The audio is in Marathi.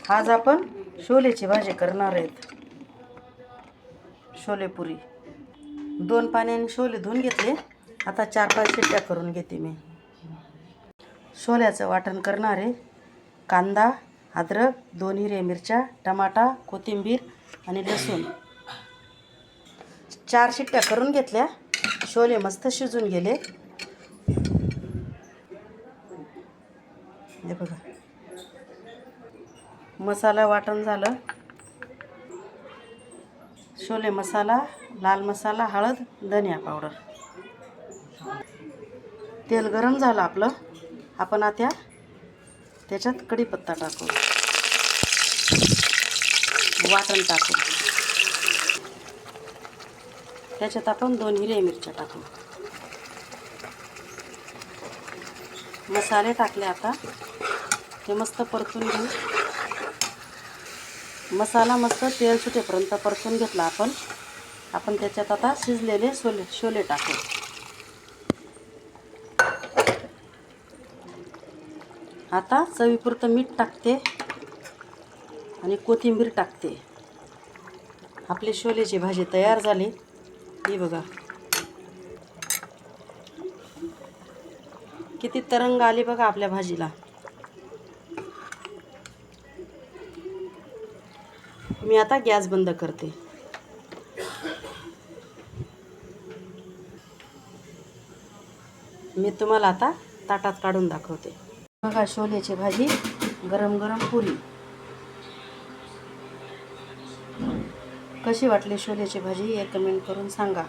आज आपण छोलेची भाजी करणार आहेत. छोलेपुरी. 2 पाण्याने छोले धुवून घेतले. आता 4-5 शिट्ट्या करून घेते मी. छोल्याचं वाटण करणार आहे. कांदा, अद्रक, 2 हिरव्या मिरच्या, टमाटा, कोथिंबीर आणि लसूण. 4 शिट्ट्या करून घेतल्या. छोले मस्त शिजून गेले. हे बघा, मसाला वाटण झालं. छोले मसाला, लाल मसाला, हळद, धनिया पावडर. तेल गरम झालं आपलं. आपण आता त्याच्यात कढीपत्ता टाकू, वाटण टाकू. त्याच्यात आपण 2 हिरव्या मिरच्या टाकू. मसाले टाकले. आता ते मस्त परतून घेऊ. मसाला मस्त तेल सुटेपर्यंत परतून घेतला आपण त्याच्यात आता शिजलेले छोले टाकू. आता चवीपुरतं मीठ टाकते आणि कोथिंबीर टाकते. आपली छोलेची भाजी तयार झाली. ही बघा किती तरंग आली बघा आपल्या भाजीला. मी आता गॅस बंद करते. मी तुम्हाला आता ताटात काढून दाखवते. बघा छोलेची भाजी, गरम गरम पुरी. कशी वाटली छोलेची भाजी हे कमेंट करून सांगा.